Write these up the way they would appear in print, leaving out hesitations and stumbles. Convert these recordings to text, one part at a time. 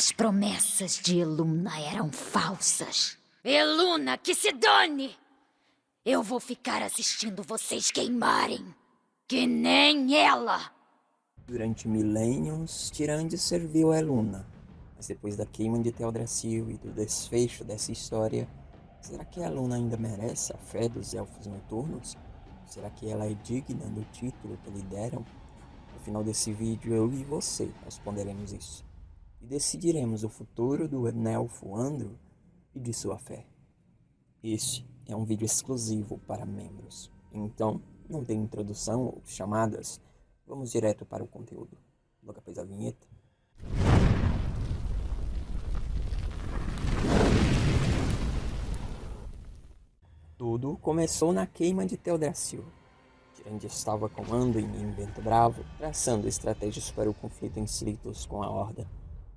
As promessas de Eluna eram falsas. Eluna, que se dane! Eu vou ficar assistindo vocês queimarem. Que nem ela! Durante milênios, Tirande serviu a Eluna. Mas depois da queima de Teldrassil e do desfecho dessa história, será que a Eluna ainda merece a fé dos Elfos Noturnos? Será que ela é digna do título que lhe deram? No final desse vídeo, eu e você responderemos isso. E decidiremos o futuro do Elfo Andro e de sua fé. Este é um vídeo exclusivo para membros. Então, não tem introdução ou chamadas. Vamos direto para o conteúdo. Logo após a vinheta. Tudo começou na queima de Teldrassil. Tirande estava comando em Vento Bravo, traçando estratégias para o conflito em Silitos com a Horda.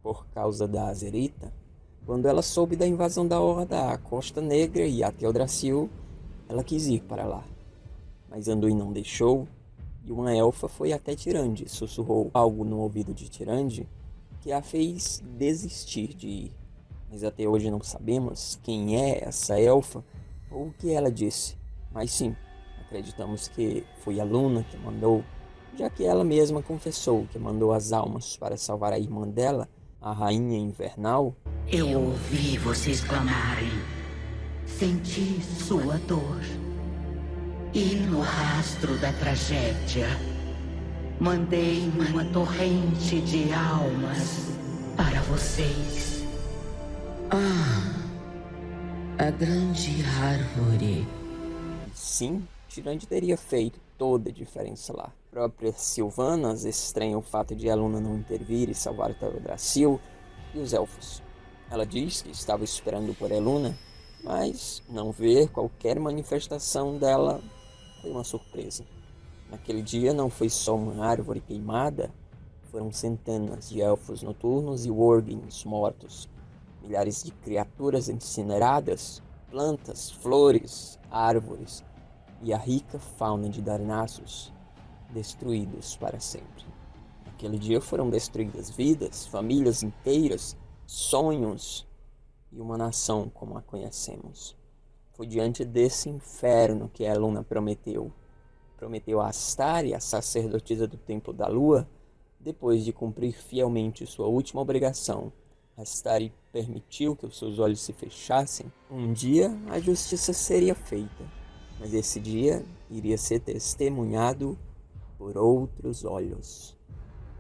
Por causa da Azerita, quando ela soube da invasão da Horda à Costa Negra e a Teldrassil, ela quis ir para lá. Mas Anduin não deixou, e uma elfa foi até Tirande, sussurrou algo no ouvido de Tirande que a fez desistir de ir. Mas até hoje não sabemos quem é essa elfa ou o que ela disse. Mas sim, acreditamos que foi a Luna que mandou, já que ela mesma confessou que mandou as almas para salvar a irmã dela, a Rainha Invernal. Eu ouvi vocês clamarem, senti sua dor. E no rastro da tragédia, mandei uma torrente de almas para vocês. A grande árvore. Sim, Tirande teria feito toda a diferença lá. A própria Sylvanas estranha o fato de Eluna não intervir e salvar Teldrassil e os elfos. Ela diz que estava esperando por Eluna, mas não ver qualquer manifestação dela foi uma surpresa. Naquele dia não foi só uma árvore queimada, foram centenas de elfos noturnos e worgens mortos, milhares de criaturas incineradas, plantas, flores, árvores e a rica fauna de Darnassus destruídos para sempre. Naquele dia foram destruídas vidas, famílias inteiras, sonhos e uma nação como a conhecemos. Foi diante desse inferno que Eluna prometeu a Astari, a sacerdotisa do Templo da Lua, depois de cumprir fielmente sua última obrigação. Astari permitiu que os seus olhos se fechassem. Um dia a justiça seria feita, mas esse dia iria ser testemunhado por outros olhos.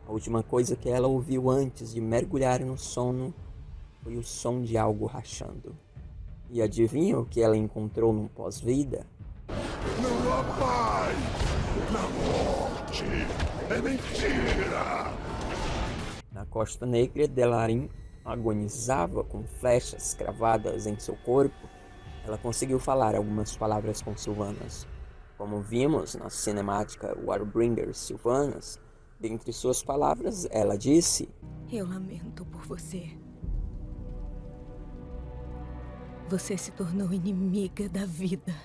A última coisa que ela ouviu antes de mergulhar no sono foi o som de algo rachando. E adivinha o que ela encontrou no pós-vida? Não há paz na morte. É mentira. Na Costa Negra, Delarin agonizava com flechas cravadas em seu corpo. Ela conseguiu falar algumas palavras com Sylvanas. Como vimos na cinemática Warbringer Sylvanas, dentre suas palavras, ela disse: Eu lamento por você. Você se tornou inimiga da vida.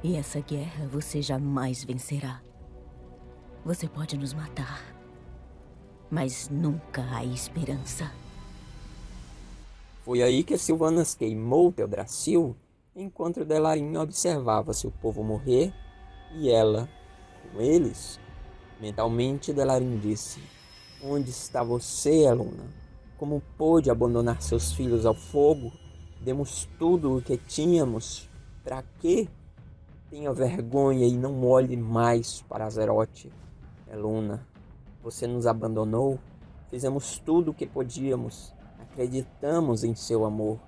E essa guerra você jamais vencerá. Você pode nos matar, mas nunca há esperança. Foi aí que Sylvanas queimou Teldrassil, enquanto Delarin observava seu povo morrer, e ela, com eles. Mentalmente, Delarin disse: Onde está você, Eluna? Como pôde abandonar seus filhos ao fogo? Demos tudo o que tínhamos. Para quê? Tenha vergonha e não olhe mais para Azeroth. Eluna, você nos abandonou. Fizemos tudo o que podíamos. Acreditamos em seu amor,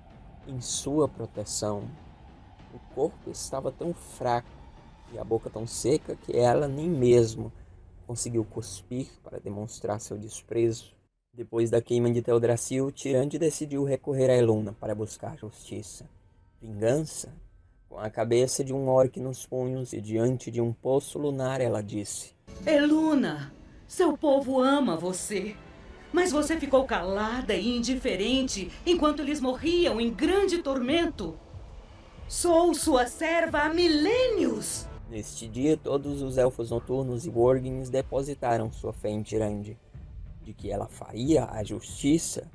em sua proteção. O corpo estava tão fraco e a boca tão seca que ela nem mesmo conseguiu cuspir para demonstrar seu desprezo. Depois da queima de Teldrassil, Tirande decidiu recorrer a Eluna para buscar justiça. Vingança? Com a cabeça de um orc nos punhos e diante de um poço lunar, ela disse: Eluna, seu povo ama você. Mas você ficou calada e indiferente enquanto eles morriam em grande tormento. Sou sua serva há milênios. Neste dia, todos os elfos noturnos e worgens depositaram sua fé em Tirande. de que ela faria a justiça,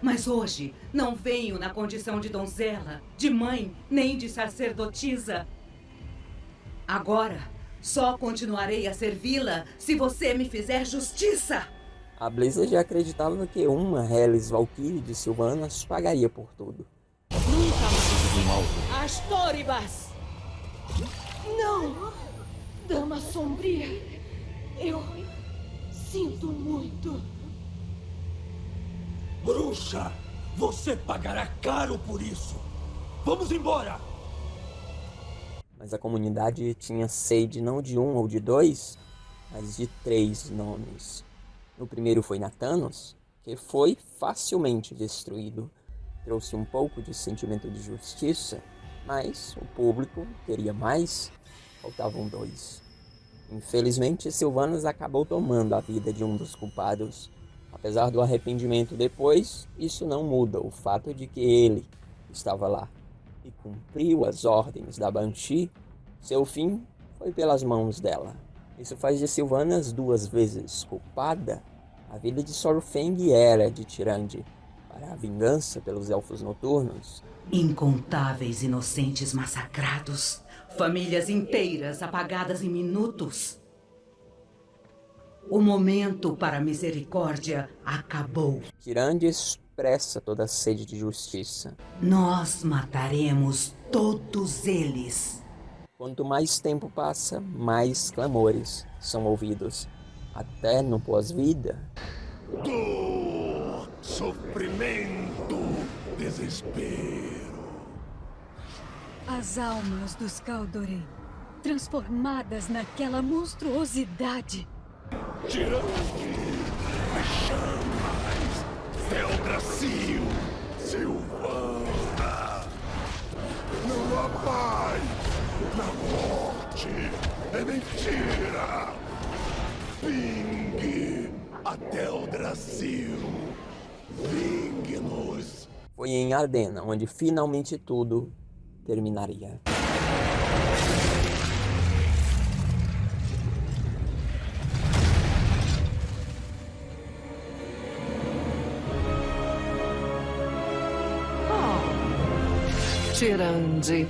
Mas hoje não venho na condição de donzela, de mãe, nem de sacerdotisa. Agora, só continuarei a servi-la se você me fizer justiça. a Blizzard acreditava que uma Hellis Valkyrie de Sylvanas pagaria por tudo. Astoribas! Não! Dama Sombria! Eu sinto muito. Bruxa, você pagará caro por isso. Vamos embora! Mas a comunidade tinha sede não de um ou de dois, mas de 3 nomes. O primeiro foi Nathanos, que foi facilmente destruído. Trouxe um pouco de sentimento de justiça, mas o público queria mais. Faltavam 2. Infelizmente, Sylvanas acabou tomando a vida de um dos culpados. Apesar do arrependimento depois, isso não muda o fato de que ele estava lá e cumpriu as ordens da Banshee. Seu fim foi pelas mãos dela. Isso faz de Sylvanas 2 vezes culpada. A vida de Saurfang era de Tyrande. Para a vingança pelos Elfos Noturnos, Incontáveis inocentes massacrados, famílias inteiras apagadas em minutos. O momento para a misericórdia acabou. Tyrande expressa toda a sede de justiça. Nós mataremos todos eles. Quanto mais tempo passa, mais clamores são ouvidos. Até no pós-vida, Dor, sofrimento, desespero. As almas dos Kaldorei, transformadas naquela monstruosidade. Tyrande, as chamas, Teldrassil, Sylvana. Não há paz na morte, é mentira. Vingue a Teldrassil, vingue-nos. foi em Ardena onde finalmente tudo terminaria. Tyrande.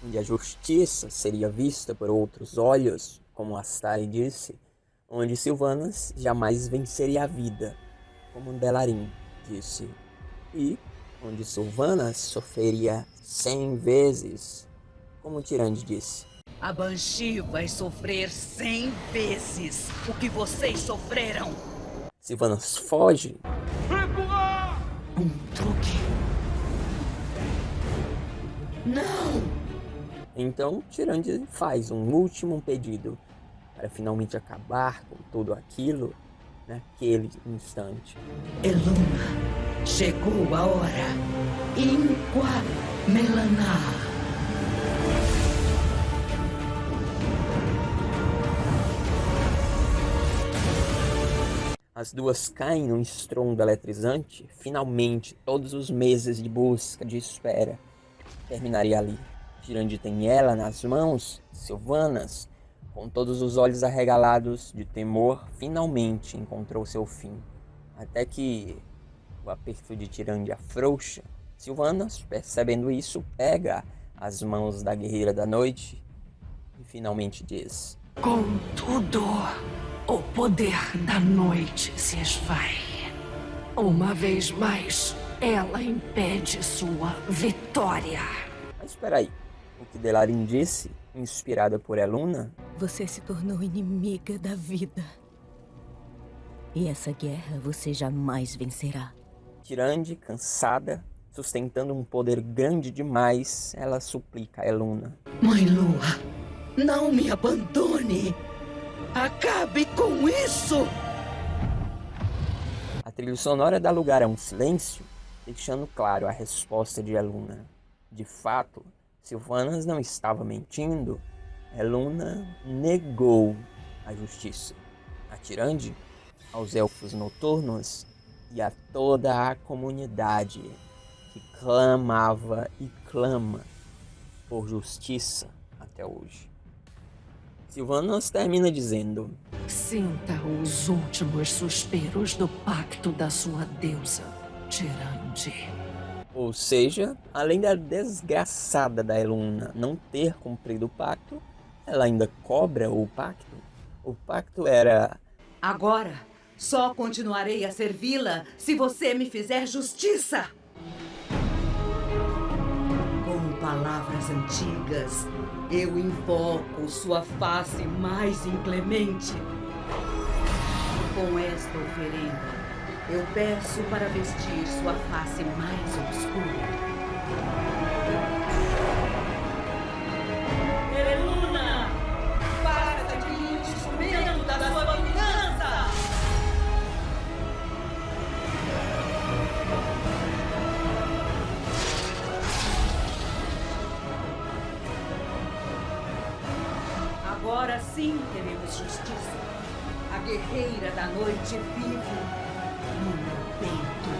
Onde a justiça seria vista por outros olhos, como Astari disse, onde Sylvanas jamais venceria a vida, como Delarin disse, e onde Sylvanas sofreria 100 vezes, como Tyrande disse. A Banshee vai sofrer 100 vezes o que vocês sofreram. Sylvanas foge, Um truque. Não! então Tyrande faz um último pedido para finalmente acabar com tudo aquilo naquele instante. Eluna, chegou a hora. Inqua Melanar. As duas caem num estrondo eletrizante. Finalmente, todos os meses de busca, de espera, terminaria ali. Tyrande tem ela nas mãos, Sylvanas, com todos os olhos arregalados de temor, finalmente encontrou seu fim. Até que o aperto de Tyrande afrouxa. Sylvanas, percebendo isso, pega as mãos da Guerreira da Noite e finalmente diz: Contudo, o poder da noite se esvai. Uma vez mais, ela impede sua vitória. Mas espera aí, o que Delarin disse, inspirada por Eluna? Você se tornou inimiga da vida. E essa guerra você jamais vencerá. Tyrande, cansada, sustentando um poder grande demais, ela suplica a Eluna. Mãe Lua, não me abandone. Acabe com isso! A trilha sonora dá lugar a um silêncio, deixando claro a resposta de Eluna. De fato, Sylvanas não estava mentindo. Eluna negou a justiça a Tyrande, aos Elfos Noturnos e a toda a comunidade que clamava e clama por justiça até hoje. Sylvanas termina dizendo: Sinta os últimos suspiros do pacto da sua deusa, Tirande. Ou seja, além da desgraçada da Eluna não ter cumprido o pacto, ela ainda cobra o pacto. O pacto era... Agora, só continuarei a servi-la se você me fizer justiça. Com palavras antigas, eu invoco sua face mais inclemente. Com esta oferenda, eu peço para vestir sua face mais obscura. Eluna, faça de mim o instrumento da sua vingança! Agora sim teremos justiça. A guerreira da noite vive no meu peito.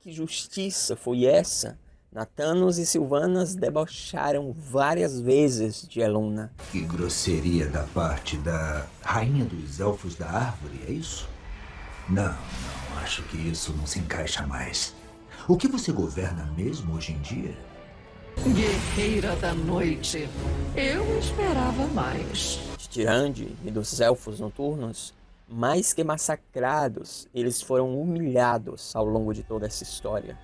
Que justiça foi essa? Nathanos e Sylvanas debocharam várias vezes de Eluna. Que grosseria da parte da rainha dos elfos da árvore, é isso? Não, acho que isso não se encaixa mais. O que você governa mesmo hoje em dia? Guerreira da noite. Eu esperava mais. De Tirande e dos elfos noturnos, mais que massacrados, eles foram humilhados ao longo de toda essa história.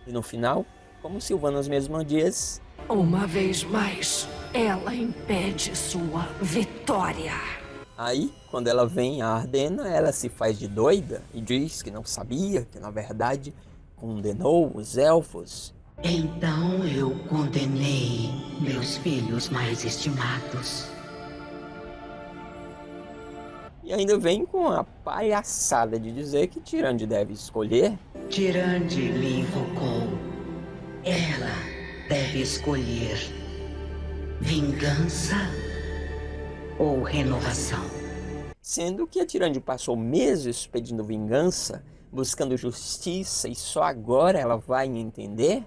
E no final, como Sylvanas mesma diz, Uma vez mais, ela impede sua vitória. aí, quando ela vem a Ardena, ela se faz de doida e diz que não sabia, que na verdade condenou os elfos. Então eu condenei meus filhos mais estimados. E ainda vem com a palhaçada de dizer que Tirande deve escolher. Tirande me invocou. Ela deve escolher vingança ou renovação. Sendo que a Tirande passou meses pedindo vingança, buscando justiça, e só agora ela vai entender.